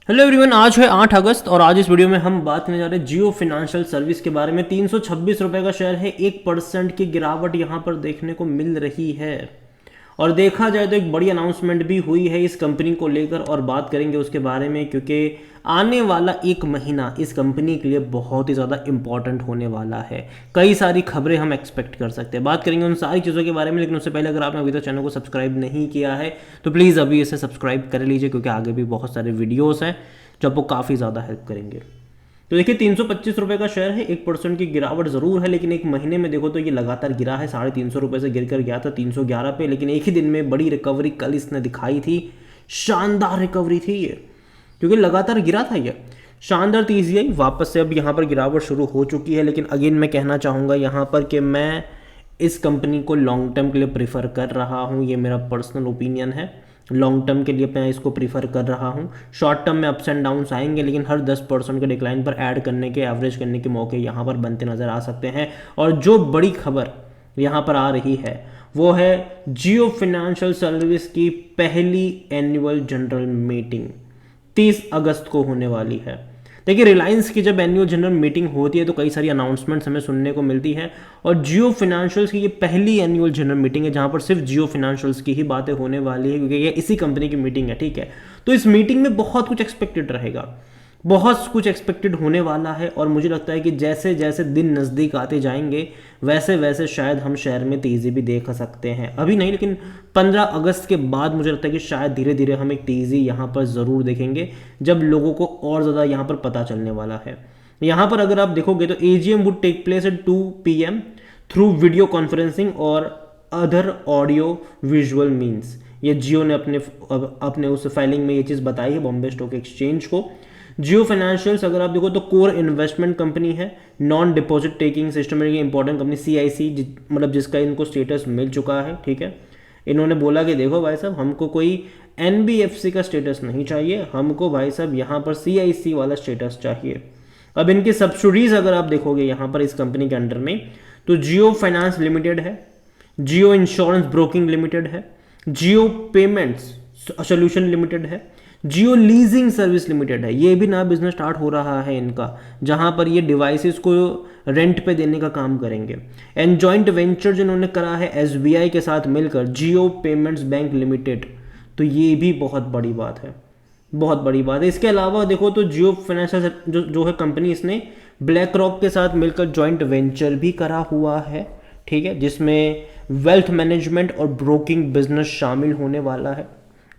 Hello everyone, आज है 8 अगस्त और आज इस वीडियो में हम बात करने जा रहे हैं जियो फाइनेंशियल सर्विस के बारे में। 326 रुपये का शेयर है, 1% की गिरावट यहाँ पर देखने को मिल रही है। और देखा जाए तो एक बड़ी अनाउंसमेंट भी हुई है इस कंपनी को लेकर और बात करेंगे उसके बारे में, क्योंकि आने वाला एक महीना इस कंपनी के लिए बहुत ही ज़्यादा इंपॉर्टेंट होने वाला है। कई सारी खबरें हम एक्सपेक्ट कर सकते हैं, बात करेंगे उन सारी चीज़ों के बारे में। लेकिन उससे पहले अगर आपने अभी तक चैनल को सब्सक्राइब नहीं किया है तो प्लीज़ अभी इसे सब्सक्राइब कर लीजिए, क्योंकि आगे भी बहुत सारे वीडियोज़ हैं जो आपको काफ़ी ज़्यादा हेल्प करेंगे। तो देखिए, 325 रुपये का शेयर है, 1% की गिरावट ज़रूर है, लेकिन एक महीने में देखो तो ये लगातार गिरा है। 350 रुपये से गिर कर गया था 311 पे, लेकिन एक ही दिन में बड़ी रिकवरी कल इसने दिखाई थी। शानदार रिकवरी थी ये, क्योंकि लगातार गिरा था ये। शानदार तेजी आई, वापस से अब यहाँ पर गिरावट शुरू हो चुकी है। लेकिन अगेन मैं कहना चाहूँगा यहाँ पर कि मैं इस कंपनी को लॉन्ग टर्म के लिए प्रीफर कर रहा हूँ। ये मेरा पर्सनल ओपिनियन है, लॉन्ग टर्म के लिए मैं इसको प्रीफर कर रहा हूँ। शॉर्ट टर्म में अप्स एंड डाउन्स आएंगे, लेकिन हर 10% के डिक्लाइन पर ऐड करने के, एवरेज करने के मौके यहाँ पर बनते नज़र आ सकते हैं। और जो बड़ी खबर यहाँ पर आ रही है वो है जियो फाइनेंशियल सर्विस की पहली एनुअल जनरल मीटिंग 30 अगस्त को होने वाली है। देखिए, रिलायंस की जब एनुअल जनरल मीटिंग होती है तो कई सारी अनाउंसमेंट्स हमें सुनने को मिलती है, और जियो फाइनेंशियल्स की ये पहली एनुअल जनरल मीटिंग है जहां पर सिर्फ जियो फाइनेंशियल्स की ही बातें होने वाली है, क्योंकि ये इसी कंपनी की मीटिंग है। ठीक है, तो इस मीटिंग में बहुत कुछ एक्सपेक्टेड रहेगा, बहुत कुछ एक्सपेक्टेड होने वाला है। और मुझे लगता है कि जैसे जैसे दिन नज़दीक आते जाएंगे वैसे वैसे शायद हम शेयर में तेज़ी भी देख सकते हैं। अभी नहीं, लेकिन 15 अगस्त के बाद मुझे लगता है कि शायद धीरे धीरे हम एक तेज़ी यहाँ पर ज़रूर देखेंगे, जब लोगों को और ज़्यादा यहाँ पर पता चलने वाला है। यहाँ पर अगर आप देखोगे तो AGM would take place at 2 PM through video conferencing और अदर ऑडियो विजुअल मीन्स। ये जियो ने अपने उस फाइलिंग में ये चीज़ बताई है बॉम्बे स्टॉक एक्सचेंज को। जियो फाइनेंशियल्स अगर आप देखो तो कोर इन्वेस्टमेंट कंपनी है, non deposit taking systematic important company CIC, मतलब जिसका इनको स्टेटस मिल चुका है। ठीक है, इन्होंने बोला कि देखो भाई साहब, हमको कोई NBFC का स्टेटस नहीं चाहिए, हमको भाई साहब यहाँ पर CIC वाला स्टेटस चाहिए। अब इनके सब्सिडीज अगर आप देखोगे यहाँ पर इस कंपनी के अंडर में, तो जियो फाइनेंस लिमिटेड है, जियो इंश्योरेंस ब्रोकिंग लिमिटेड है, जियो पेमेंट्स सोल्यूशन लिमिटेड है, जियो लीजिंग सर्विस लिमिटेड है। ये भी नया बिजनेस स्टार्ट हो रहा है इनका, जहां पर ये डिवाइसेस को रेंट पे देने का काम करेंगे। एंड जॉइंट वेंचर जिन्होंने करा है SBI के साथ मिलकर, जियो पेमेंट्स बैंक लिमिटेड, तो ये भी बहुत बड़ी बात है, बहुत बड़ी बात है। इसके अलावा देखो तो जियो फाइनेंशियल जो है कंपनी, इसने ब्लैक रॉक के साथ मिलकर जॉइंट वेंचर भी करा हुआ है। ठीक है, जिसमें वेल्थ मैनेजमेंट और ब्रोकिंग बिजनेस शामिल होने वाला है,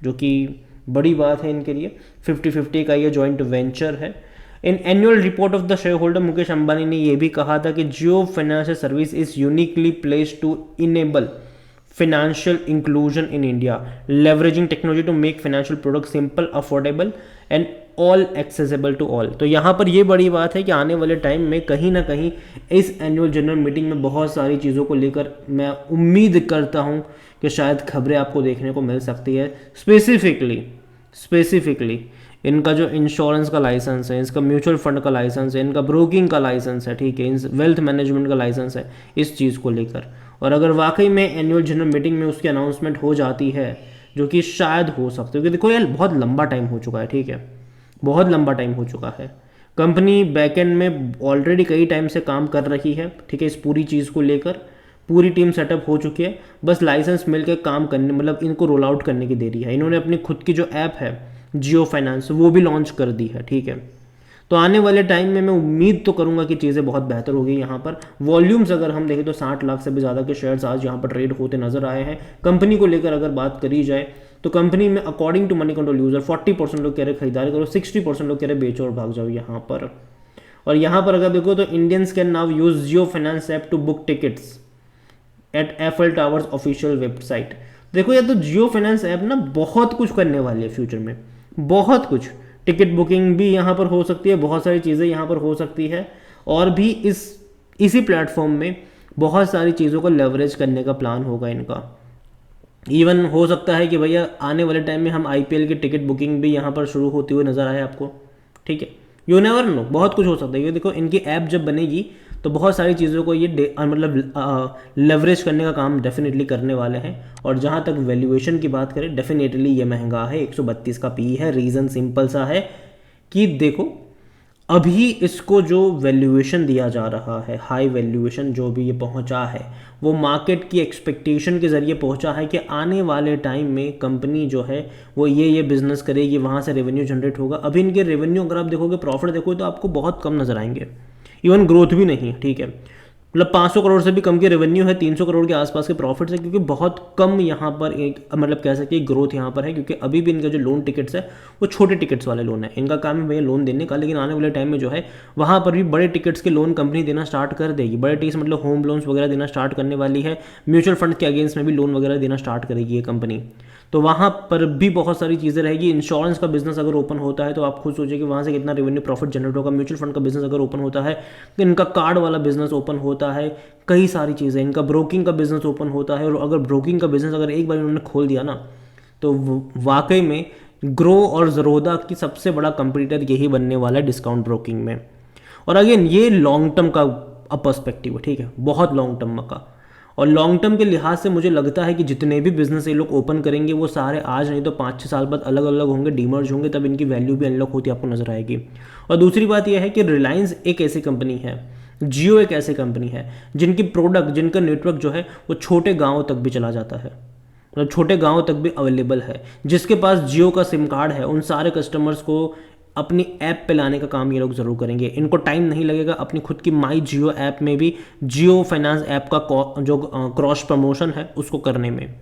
जो कि बड़ी बात है इनके लिए। 50-50 का ये जॉइंट वेंचर है। In annual report of the shareholder Mukesh Ambani ने यह भी कहा था कि Jio financial service is uniquely placed to enable financial inclusion in India, leveraging technology to make financial products simple, affordable and all accessible to all। तो यहाँ पर ये बड़ी बात है कि आने वाले टाइम में कहीं ना कहीं इस एनुअल जनरल मीटिंग में बहुत सारी चीज़ों को लेकर मैं उम्मीद करता हूँ कि शायद खबरें आपको देखने को मिल सकती है। स्पेसिफिकली इनका जो इंश्योरेंस का लाइसेंस है, इसका म्यूचुअल फंड का लाइसेंस है, इनका ब्रोकिंग का लाइसेंस है, ठीक है, इन वेल्थ मैनेजमेंट का लाइसेंस है, इस चीज़ को लेकर। और अगर वाकई में एनुअल जनरल मीटिंग में उसकी अनाउंसमेंट हो जाती है, जो कि शायद हो सकती है, क्योंकि देखो यार बहुत लंबा टाइम हो चुका है। ठीक है, बहुत लंबा टाइम हो चुका है। कंपनी बैकएंड में ऑलरेडी कई टाइम से काम कर रही है। ठीक है, इस पूरी चीज़ को लेकर पूरी टीम सेटअप हो चुकी है, बस लाइसेंस मिलकर काम करने, मतलब इनको रोल आउट करने की देरी है। इन्होंने अपनी खुद की जो ऐप है जियो फाइनेंस, वो भी लॉन्च कर दी है। ठीक है, तो आने वाले टाइम में मैं उम्मीद तो करूंगा कि चीज़ें बहुत बेहतर होगी। यहाँ पर वॉल्यूम्स अगर हम देखें तो 60 लाख से भी ज़्यादा के शेयर्स आज यहाँ पर ट्रेड होते नजर आए हैं। कंपनी को लेकर अगर बात करी जाए तो कंपनी में according to Moneycontrol user 40% लोग कह रहे खरीदारी करो, 60% लोग कह रहे बेचो और भाग जाओ यहाँ पर। और यहाँ पर अगर देखो तो Indians can now use Jio finance app to book tickets at Eiffel towers official website. देखो यार, तो जियो फाइनेंस ऐप ना बहुत कुछ करने वाली है फ्यूचर में, बहुत कुछ। टिकट बुकिंग भी यहाँ पर हो सकती है, बहुत सारी चीज़ें यहाँ पर हो सकती है, और भी इसी प्लेटफॉर्म में बहुत सारी चीज़ों को लेवरेज करने का प्लान होगा इनका। इवन हो सकता है कि भैया आने वाले टाइम में हम IPL की टिकट बुकिंग भी यहाँ पर शुरू होती हुई नज़र आए आपको। ठीक है, यू नेवर नो, बहुत कुछ हो सकता है। देखो इनकी ऐप जब बनेगी तो बहुत सारी चीज़ों को ये मतलब लेवरेज करने का काम डेफिनेटली करने वाले हैं। और जहाँ तक वैल्यूएशन की बात करें, डेफिनेटली ये महंगा है, 132 का PE है। रीज़न सिंपल सा है, कि देखो अभी इसको जो वैल्यूएशन दिया जा रहा है, हाई वैल्यूएशन जो भी ये पहुंचा है, वो मार्केट की एक्सपेक्टेशन के ज़रिए पहुंचा है कि आने वाले टाइम में कंपनी जो है वो ये बिज़नेस करेगी, वहाँ से रेवेन्यू जनरेट होगा। अभी इनके रेवेन्यू अगर आप देखोगे, प्रॉफिट देखोगे तो आपको बहुत कम नज़र आएंगे, इवन ग्रोथ भी नहीं है, ठीक है। मतलब 500 करोड़ से भी कम की रेवेन्यू है, 300 करोड़ के आसपास के प्रॉफिट्स है, क्योंकि बहुत कम यहाँ पर एक मतलब कह सकते हैं ग्रोथ यहाँ पर है, क्योंकि अभी भी इनका जो लोन टिकट्स है वो छोटे टिकट्स वाले लोन है। इनका काम है भैया लोन देने का, लेकिन आने वाले टाइम में जो है वहाँ पर भी बड़े टिकट्स के लोन कंपनी देना स्टार्ट कर देगी। बड़े टिकट्स मतलब होम लोन्स वगैरह देना स्टार्ट करने वाली है, म्यूचुअल फंड के अगेंस्ट में भी लोन वगैरह देना स्टार्ट करेगी ये कंपनी। तो वहाँ पर भी बहुत सारी चीज़ें रहेगी। इंश्योरेंस का बिजनेस अगर ओपन होता है तो आप खुद सोचिए कि वहाँ से कितना रेवेन्यू प्रॉफिट जनरेट होगा। म्यूचुअल फंड का बिजनेस अगर ओपन होता है, इनका कार्ड वाला बिजनेस ओपन होता है, कई सारी चीज़ें, इनका ब्रोकिंग का बिजनेस ओपन होता है। और अगर ब्रोकिंग का बिजनेस अगर एक बार इन्होंने खोल दिया ना, तो वाकई में ग्रो और ज़रोदा की सबसे बड़ा कंपटीटर यही बनने वाला है डिस्काउंट ब्रोकिंग में। और अगेन ये लॉन्ग टर्म का पर्सपेक्टिव है, ठीक है, बहुत लॉन्ग टर्म का। और लॉन्ग टर्म के लिहाज से मुझे लगता है कि जितने भी बिजनेस ये लोग ओपन करेंगे वो सारे आज नहीं तो 5-6 साल बाद अलग अलग होंगे, डीमर्ज होंगे, तब इनकी वैल्यू भी अनलॉक होती आपको नजर आएगी। और दूसरी बात यह है कि रिलायंस एक ऐसी कंपनी है, जियो एक ऐसी कंपनी है जिनकी प्रोडक्ट, जिनका नेटवर्क जो है वो छोटे गाँव तक भी चला जाता है, मतलब छोटे गाँव तक भी अवेलेबल है। जिसके पास जियो का सिम कार्ड है उन सारे कस्टमर्स को अपनी ऐप पे लाने का काम ये लोग ज़रूर करेंगे। इनको टाइम नहीं लगेगा अपनी खुद की माई जियो ऐप में भी जियो फाइनेंस ऐप का जो क्रॉस प्रमोशन है उसको करने में।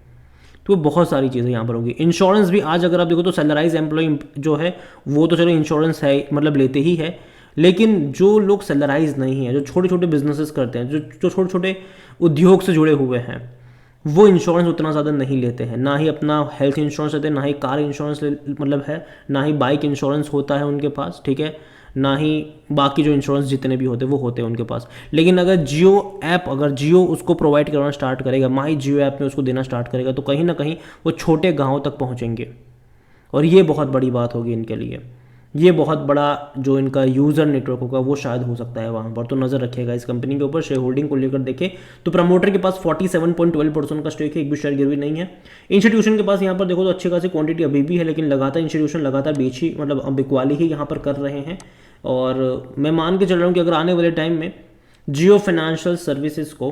तो बहुत सारी चीज़ें यहाँ पर होगी। इंश्योरेंस भी आज अगर आप देखो तो सैलराइज एम्प्लॉय जो है वो तो चलो इंश्योरेंस है, मतलब लेते ही है, लेकिन जो लोग सैलराइज नहीं है, जो छोटे छोटे बिजनेसेस करते हैं, जो छोटे छोटे उद्योग से जुड़े हुए हैं, वो इंश्योरेंस उतना ज़्यादा नहीं लेते हैं। ना ही अपना हेल्थ इंश्योरेंस लेते हैं, ना ही कार इंश्योरेंस मतलब है, ना ही बाइक इंश्योरेंस होता है उनके पास, ठीक है, ना ही बाकी जो इंश्योरेंस जितने भी होते हैं वो होते हैं उनके पास। लेकिन अगर जियो ऐप, अगर जियो उसको प्रोवाइड करना स्टार्ट करेगा, माई जियो ऐप में उसको देना स्टार्ट करेगा, तो कहीं ना कहीं वो छोटे गाँव तक पहुँचेंगे। और ये बहुत बड़ी बात होगी इनके लिए। ये बहुत बड़ा जो इनका यूज़र नेटवर्क होगा वो शायद हो सकता है वहाँ पर। तो नज़र रखिएगा इस कंपनी के ऊपर। शेयर होल्डिंग को लेकर देखें तो प्रमोटर के पास 47.12% का स्टेक है, एक भी शेयर गिरवी नहीं है। इंस्टीट्यूशन के पास यहाँ पर देखो तो अच्छी खासी क्वांटिटी अभी भी है, लेकिन लगातार इंस्टीट्यूशन लगातार बेची, मतलब बिकवाली ही यहाँ पर कर रहे हैं। और मैं मान के चल रहा हूँ कि अगर आने वाले टाइम में जियो फाइनेंशियल सर्विसेज को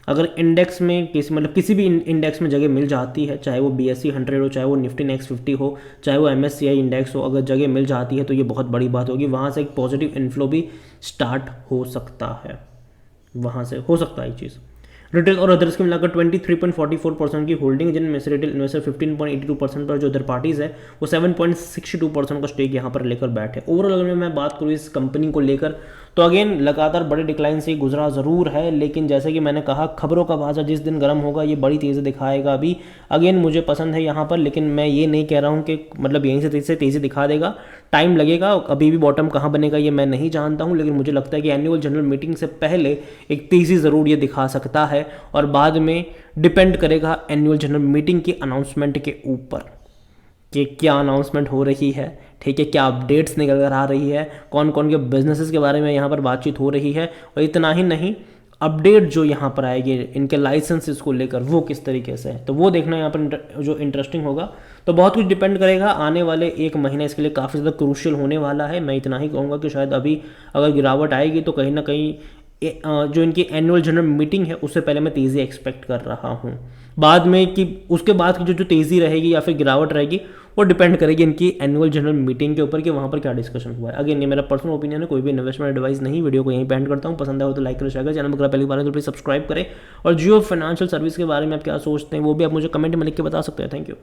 अगर इंडेक्स में किसी भी इंडेक्स में जगह मिल जाती है, चाहे वो BSE 100 हो, चाहे वो निफ्टी नेक्स्ट 50 हो, चाहे वो MSCI इंडेक्स हो, अगर जगह मिल जाती है तो ये बहुत बड़ी बात होगी। वहाँ से एक पॉजिटिव इन्फ्लो भी स्टार्ट हो सकता है, वहाँ से हो सकता है ये चीज़। रिटेल और अदर्स के मिलाकर 23.44% की होल्डिंग, जिनमें से रिटेल इन्वेस्टर 15.82% पर, जो अदर पार्टीज है वो 7.62% का स्टेक यहाँ पर लेकर बैठे। ओवरऑल अगर मैं बात करूँ इस कंपनी को लेकर तो अगेन लगातार बड़े डिक्लाइन से गुजरा ज़रूर है, लेकिन जैसे कि मैंने कहा खबरों का बाजार जिस दिन गर्म होगा ये बड़ी तेज़ी दिखाएगा। अभी अगेन मुझे पसंद है यहाँ पर, लेकिन मैं ये नहीं कह रहा हूँ कि मतलब यहीं से तेज़ी दिखा देगा, टाइम लगेगा। अभी भी बॉटम कहाँ बनेगा ये मैं नहीं जानता हूँ, लेकिन मुझे लगता है कि एनुअल जनरल मीटिंग से पहले एक तेज़ी ज़रूर ये दिखा सकता है। और बाद में डिपेंड करेगा एनुअल जनरल मीटिंग की अनाउंसमेंट के ऊपर कि क्या अनाउंसमेंट हो रही है, ठीक है, क्या अपडेट्स निकल कर आ रही है, कौन कौन के बिजनेसेस के बारे में यहाँ पर बातचीत हो रही है। और इतना ही नहीं, अपडेट जो यहाँ पर आएगी इनके लाइसेंसेस को लेकर वो किस तरीके से है, तो वो देखना यहाँ पर जो इंटरेस्टिंग होगा। तो बहुत कुछ डिपेंड करेगा, आने वाले एक महीने इसके लिए काफ़ी ज़्यादा क्रूशियल होने वाला है। मैं इतना ही कहूँगा कि शायद अभी अगर गिरावट आएगी तो कहीं ना कहीं जो इनकी एनुअल जनरल मीटिंग है उससे पहले मैं तेज़ी एक्सपेक्ट कर रहा हूँ। बाद में कि उसके बाद की जो तेज़ी रहेगी या फिर गिरावट रहेगी वो डिपेंड करेगी इनकी एनुअल जनरल मीटिंग के ऊपर कि वहाँ पर क्या डिस्कशन हुआ है। अगेन ये मेरा पर्सनल ओपिनियन है, कोई भी इन्वेस्टमेंट एडवाइस नहीं। वीडियो को यहीं पे एंड करता हूँ। पसंद आया हो तो लाइक करें, शेयर करें, चैनल पर पहली बार है तो प्लीज़ सब्सक्राइब करें। और जियो फाइनेंशियल सर्विस के बारे में आप क्या सोचते हैं वो भी आप मुझे कमेंट में लिख के बता सकते हैं। Thank you.